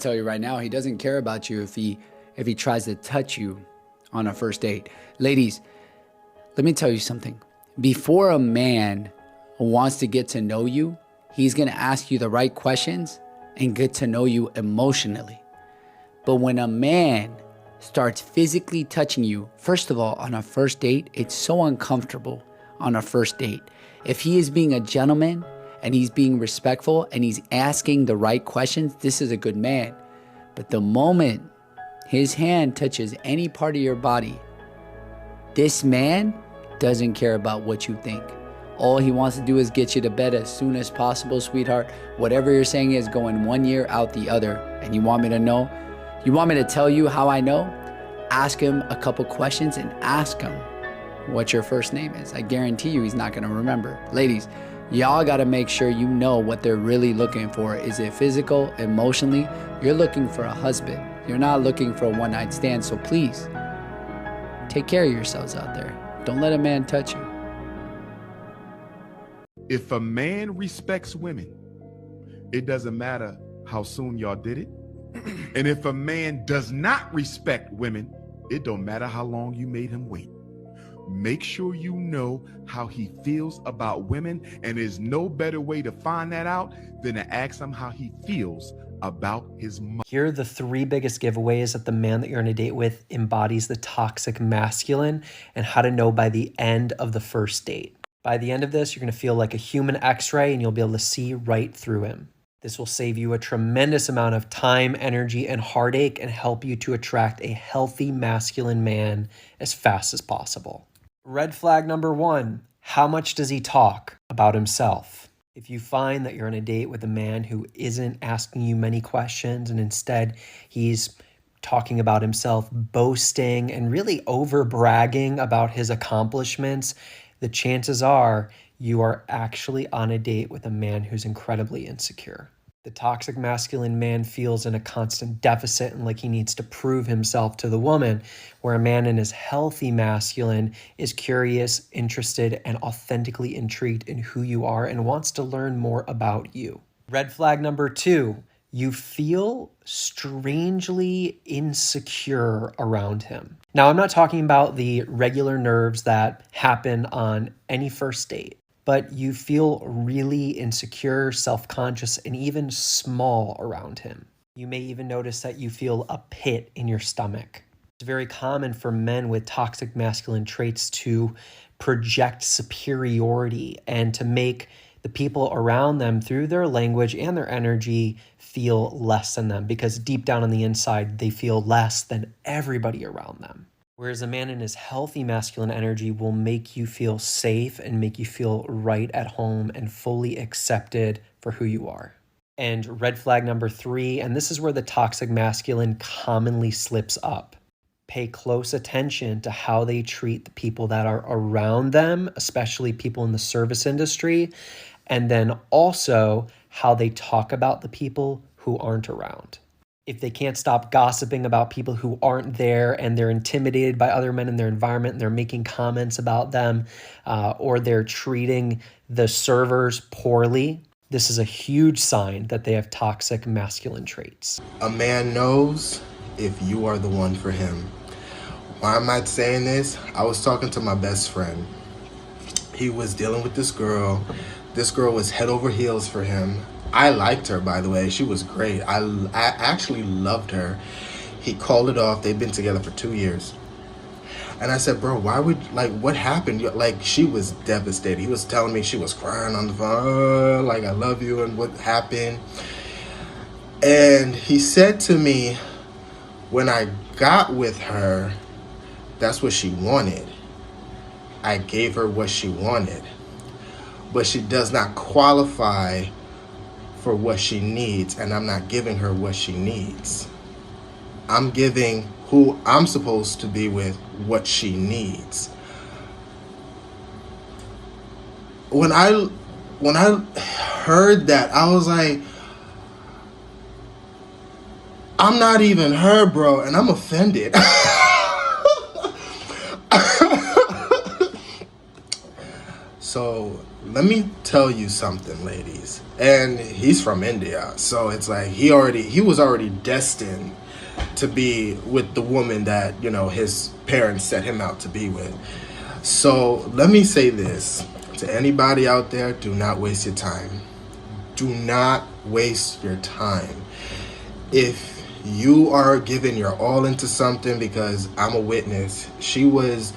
tell you right now, he doesn't care about you if he tries to touch you on a first date. Ladies, let me tell you something. Before a man wants to get to know you, he's going to ask you the right questions and get to know you emotionally. But when a man starts physically touching you, first of all, on a first date, it's so uncomfortable on a first date. If he is being a gentleman and he's being respectful and he's asking the right questions, this is a good man. But the moment his hand touches any part of your body, this man doesn't care about what you think. All he wants to do is get you to bed as soon as possible, sweetheart. Whatever you're saying is going 1 year out the other. And you want me to know? You want me to tell you how I know? Ask him a couple questions and ask him what your first name is. I guarantee you he's not going to remember. Ladies, y'all got to make sure you know what they're really looking for. Is it physical, emotionally? You're looking for a husband. You're not looking for a one-night stand. So please, take care of yourselves out there. Don't let a man touch you. If a man respects women, it doesn't matter how soon y'all did it. And if a man does not respect women, it don't matter how long you made him wait. Make sure you know how he feels about women, and there's no better way to find that out than to ask him how he feels about his mother. Here are the 3 biggest giveaways that the man that you're on a date with embodies the toxic masculine, and how to know by the end of the first date. By the end of this, you're going to feel like a human X-ray and you'll be able to see right through him. This will save you a tremendous amount of time, energy, and heartache and help you to attract a healthy masculine man as fast as possible. Red flag number 1, how much does he talk about himself? If you find that you're on a date with a man who isn't asking you many questions and instead he's talking about himself, boasting, and really over bragging about his accomplishments, the chances are you are actually on a date with a man who's incredibly insecure. The toxic masculine man feels in a constant deficit and like he needs to prove himself to the woman, where a man in his healthy masculine is curious, interested, and authentically intrigued in who you are and wants to learn more about you. Red flag number 2, you feel strangely insecure around him. Now, I'm not talking about the regular nerves that happen on any first date, but you feel really insecure, self-conscious, and even small around him. You may even notice that you feel a pit in your stomach. It's very common for men with toxic masculine traits to project superiority and to make the people around them, through their language and their energy, feel less than them, because deep down on the inside, they feel less than everybody around them. Whereas a man in his healthy masculine energy will make you feel safe and make you feel right at home and fully accepted for who you are. And red flag number 3, and this is where the toxic masculine commonly slips up. Pay close attention to how they treat the people that are around them, especially people in the service industry, and then also how they talk about the people who aren't around. If they can't stop gossiping about people who aren't there and they're intimidated by other men in their environment and they're making comments about them, or they're treating the servers poorly, this is a huge sign that they have toxic masculine traits. A man knows if you are the one for him. Why am I saying this? I was talking to my best friend. He was dealing with this girl. This girl was head over heels for him. I liked her, by the way. She was great. I actually loved her. He called it off. They've been together for 2 years. And I said, bro, why would, what happened? Like, she was devastated. He was telling me she was crying on the phone, like, I love you, and what happened. And he said to me, when I got with her, that's what she wanted. I gave her what she wanted. But she does not qualify for what she needs, and I'm not giving her what she needs. I'm giving who I'm supposed to be with what she needs. When I heard that, I was like, I'm not even her, bro, and I'm offended. So let me tell you something, ladies. And he's from India, so it's like he was already destined to be with the woman that, his parents set him out to be with. So let me say this to anybody out there: do not waste your time. Do not waste your time. If you are giving your all into something, because I'm a witness, she was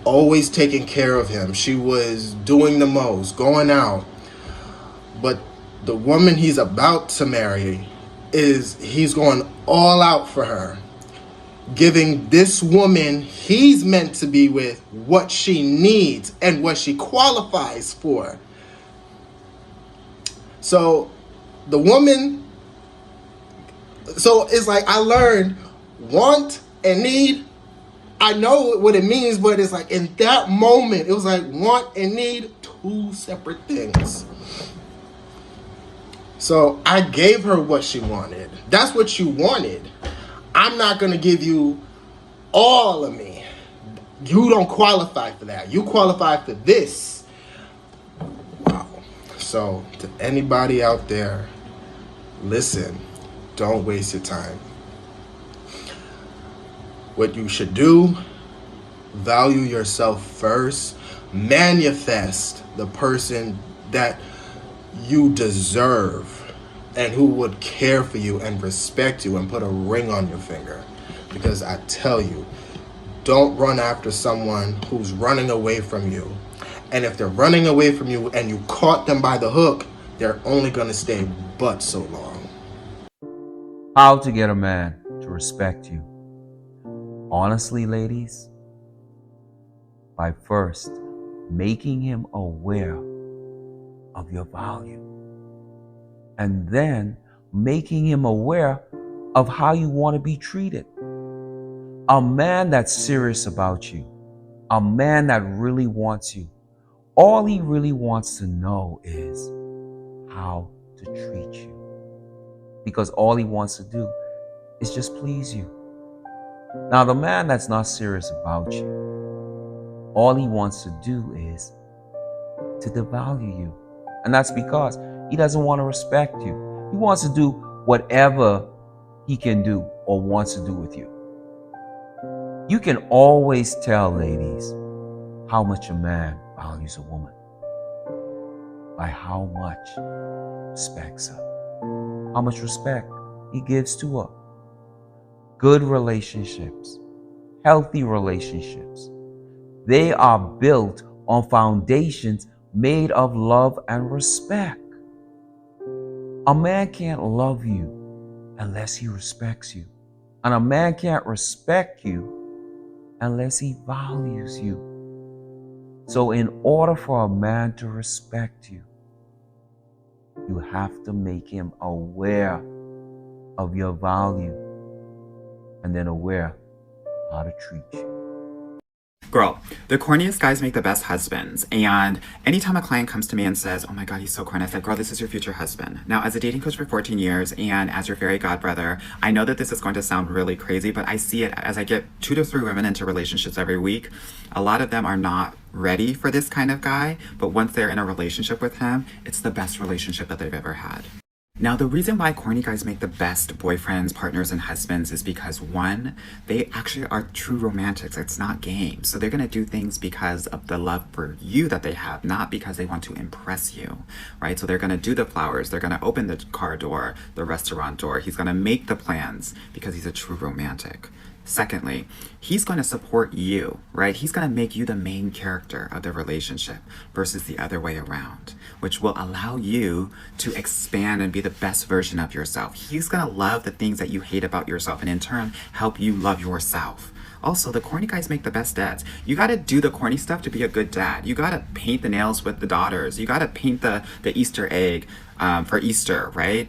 always taking care of him. She was doing the most, going out. But the woman he's about to marry, he's going all out for her, giving this woman he's meant to be with what she needs and what she qualifies for. So the woman, so it's like I learned want and need. I know what it means, but it's like in that moment, it was like want and need, two separate things. So I gave her what she wanted. That's what you wanted. I'm not going to give you all of me. You don't qualify for that. You qualify for this. Wow. So to anybody out there, listen, don't waste your time. What you should do, value yourself first. Manifest the person that you deserve and who would care for you and respect you and put a ring on your finger. Because I tell you, don't run after someone who's running away from you. And if they're running away from you and you caught them by the hook, they're only going to stay but so long. How to get a man to respect you. Honestly, ladies, by first making him aware of your value, and then making him aware of how you want to be treated. A man that's serious about you, a man that really wants you, all he really wants to know is how to treat you. Because all he wants to do is just please you. Now, the man that's not serious about you, all he wants to do is to devalue you. And that's because he doesn't want to respect you. He wants to do whatever he can do or wants to do with you. You can always tell, ladies, how much a man values a woman by how much respects her, how much respect he gives to her. Good relationships, healthy relationships, they are built on foundations made of love and respect. A man can't love you unless he respects you. And a man can't respect you unless he values you. So in order for a man to respect you, you have to make him aware of your value and then aware how to treat you. Girl, the corniest guys make the best husbands. And anytime a client comes to me and says, oh my God, he's so corny, I said, girl, this is your future husband. Now, as a dating coach for 14 years and as your fairy godbrother, I know that this is going to sound really crazy, but I see it as I get 2 to 3 women into relationships every week. A lot of them are not ready for this kind of guy, but once they're in a relationship with him, it's the best relationship that they've ever had. Now, the reason why corny guys make the best boyfriends, partners, and husbands is because, one, they actually are true romantics. It's not games. So they're going to do things because of the love for you that they have, not because they want to impress you, right? So they're going to do the flowers. They're going to open the car door, the restaurant door. He's going to make the plans because he's a true romantic. Secondly, he's going to support you, right? He's going to make you the main character of the relationship versus the other way around, which will allow you to expand and be the best version of yourself. He's going to love the things that you hate about yourself and in turn help you love yourself. Also, the corny guys make the best dads. You got to do the corny stuff to be a good dad. You got to paint the nails with the daughters. You got to paint the Easter egg for Easter, right?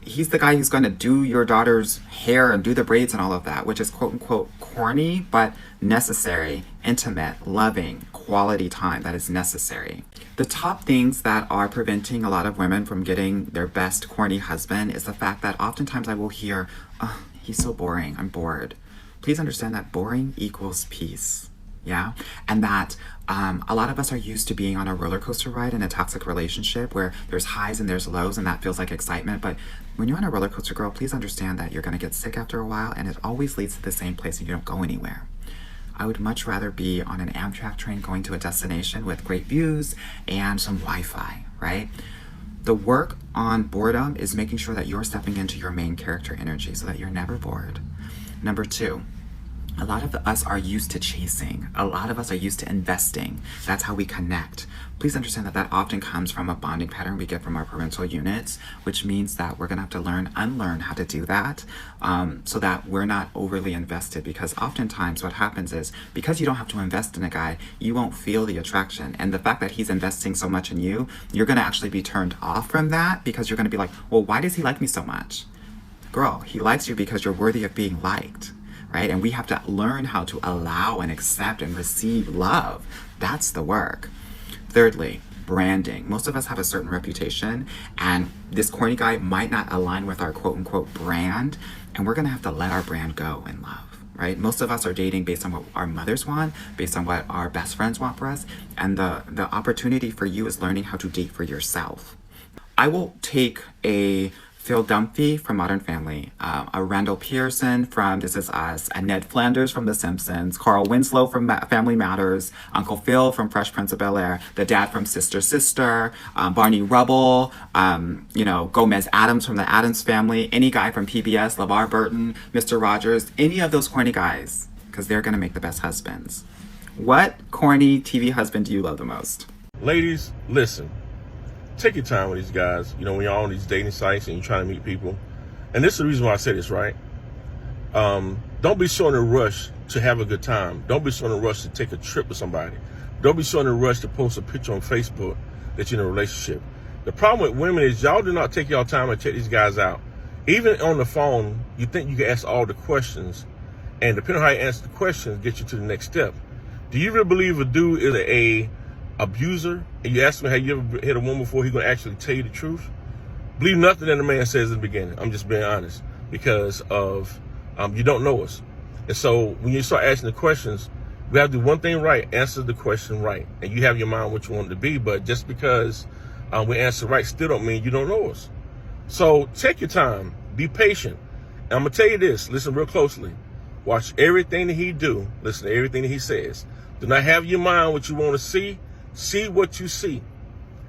He's the guy who's going to do your daughter's hair and do the braids and all of that, which is quote unquote corny, but necessary, intimate, loving, quality time that is necessary. The top things that are preventing a lot of women from getting their best corny husband is the fact that oftentimes I will hear, oh, he's so boring, I'm bored. Please understand that boring equals peace. Yeah. And that a lot of us are used to being on a roller coaster ride in a toxic relationship where there's highs and there's lows, and that feels like excitement. But when you're on a roller coaster, girl, please understand that you're going to get sick after a while, and it always leads to the same place and you don't go anywhere. I would much rather be on an Amtrak train going to a destination with great views and some Wi-Fi, right? The work on boredom is making sure that you're stepping into your main character energy so that you're never bored. Number 2, a lot of us are used to chasing. A lot of us are used to investing. That's how we connect. Please understand that that often comes from a bonding pattern we get from our parental units, which means that we're gonna have to unlearn how to do that so that we're not overly invested. Because oftentimes what happens is, because you don't have to invest in a guy, you won't feel the attraction. And the fact that he's investing so much in you, you're gonna actually be turned off from that because you're gonna be like, well, why does he like me so much? Girl, he likes you because you're worthy of being liked. Right? And we have to learn how to allow and accept and receive love. That's the work. Thirdly, branding. Most of us have a certain reputation, and this corny guy might not align with our quote unquote brand, and we're gonna have to let our brand go in love, right? Most of us are dating based on what our mothers want, based on what our best friends want for us, and the opportunity for you is learning how to date for yourself. I will take a Phil Dunphy from Modern Family, a Randall Pearson from This Is Us, a Ned Flanders from The Simpsons, Carl Winslow from Family Matters, Uncle Phil from Fresh Prince of Bel-Air, the dad from Sister Sister, Barney Rubble, Gomez Adams from The Addams Family, any guy from PBS, LeVar Burton, Mr. Rogers, any of those corny guys, because they're going to make the best husbands. What corny TV husband do you love the most? Ladies, listen. Take your time with these guys. When you're on these dating sites and you're trying to meet people. And this is the reason why I say this, right? Don't be so in a rush to have a good time. Don't be so in a rush to take a trip with somebody. Don't be so in a rush to post a picture on Facebook that you're in a relationship. The problem with women is y'all do not take y'all time to check these guys out. Even on the phone, you think you can ask all the questions, and depending on how you answer the questions, get you to the next step. Do you really believe a dude is a abuser, and you ask him, have you ever hit a woman before, he's going to actually tell you the truth? Believe nothing that the man says in the beginning. I'm just being honest, because of you don't know us. And so when you start asking the questions, we have to do one thing right: answer the question right. And you have your mind what you want it to be, but just because we answer right still don't mean you don't know us. So take your time, be patient. And I'm going to tell you this, listen real closely. Watch everything that he do, listen to everything that he says. Do not have your mind what you want to see. See what you see.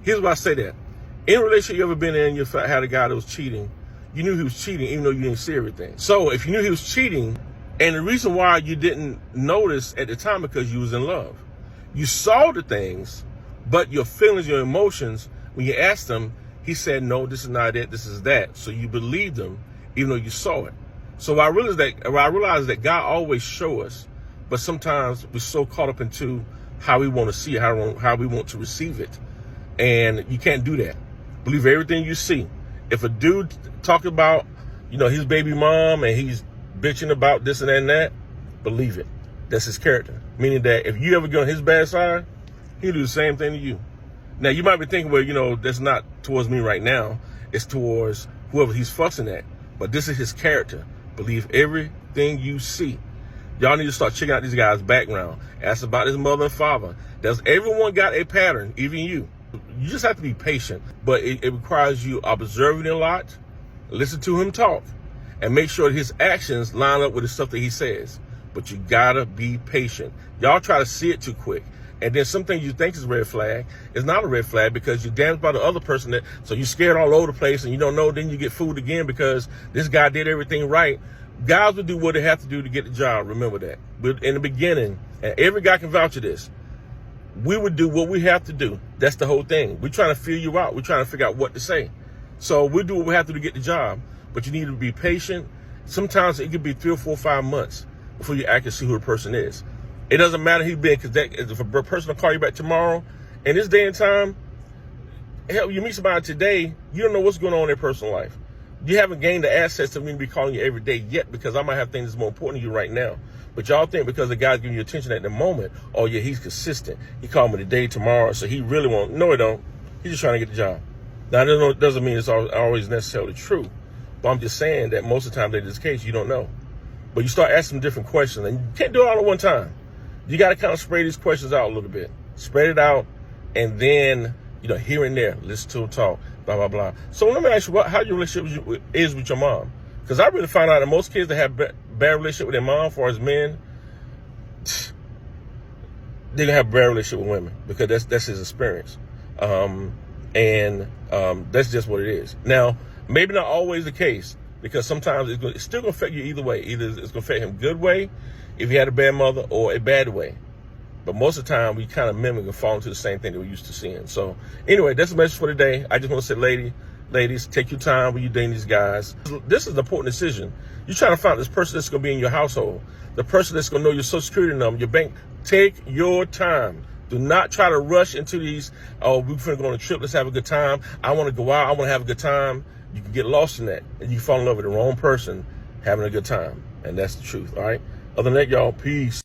Here's why I say that. In a relationship you ever been in, you had a guy that was cheating. You knew he was cheating even though you didn't see everything. So if you knew he was cheating, and the reason why you didn't notice at the time because you was in love. You saw the things, but your feelings, your emotions, when you asked him, he said, no, this is not it, this is that. So you believed him even though you saw it. So I realized that God always show us, but sometimes we're so caught up into how we want to see it, how we want to receive it. And you can't do that. Believe everything you see. If a dude talk about, his baby mom and he's bitching about this and that, believe it. That's his character. Meaning that if you ever get on his bad side, he'll do the same thing to you. Now, you might be thinking, well, that's not towards me right now. It's towards whoever he's fussing at. But this is his character. Believe everything you see. Y'all need to start checking out these guys' background. Ask about his mother and father. Does everyone got a pattern, even you? You just have to be patient, but it requires you observing a lot, listen to him talk, and make sure that his actions line up with the stuff that he says. But you gotta be patient. Y'all try to see it too quick. And then some things you think is a red flag is not a red flag because you're damaged by the other person, so you're scared all over the place and you don't know, then you get fooled again because this guy did everything right. Guys will do what they have to do to get the job. Remember that. But in the beginning, and every guy can vouch for this, we would do what we have to do. That's the whole thing. We're trying to feel you out. We're trying to figure out what to say. So we'll do what we have to do to get the job. But you need to be patient. Sometimes it could be 3 or 4 or 5 months before you actually see who the person is. It doesn't matter who been, because if a person will call you back tomorrow, in this day and time, hell, you meet somebody today, you don't know what's going on in their personal life. You haven't gained the assets to me to be calling you every day yet, because I might have things that's more important to you right now. But y'all think because the guy's giving you attention at the moment, oh yeah, he's consistent. He called me today, tomorrow, so he really won't. No, he don't. He's just trying to get the job. Now, it doesn't mean it's always necessarily true. But I'm just saying that most of the time that is the case, you don't know. But you start asking different questions, and you can't do it all at one time. You got to kind of spread these questions out a little bit. Spread it out, and then, here and there, listen to them talk, blah, blah, blah. So let me ask you, how your relationship is with your mom? Because I really found out that most kids that have bad relationship with their mom, as far as men, they're going to have a bad relationship with women, because that's his experience. That's just what it is. Now, maybe not always the case, because sometimes it's still going to affect you either way. Either it's going to affect him good way, if he had a bad mother, or a bad way. But most of the time, we kind of mimic and fall into the same thing that we're used to seeing. So anyway, that's the message for today. I just want to say, ladies, take your time when you're dating these guys. This is an important decision. You're trying to find this person that's going to be in your household, the person that's going to know your social security number, your bank. Take your time. Do not try to rush into these, we're going to go on a trip, let's have a good time. I want to go out, I want to have a good time. You can get lost in that, and you fall in love with the wrong person having a good time. And that's the truth, all right? Other than that, y'all, peace.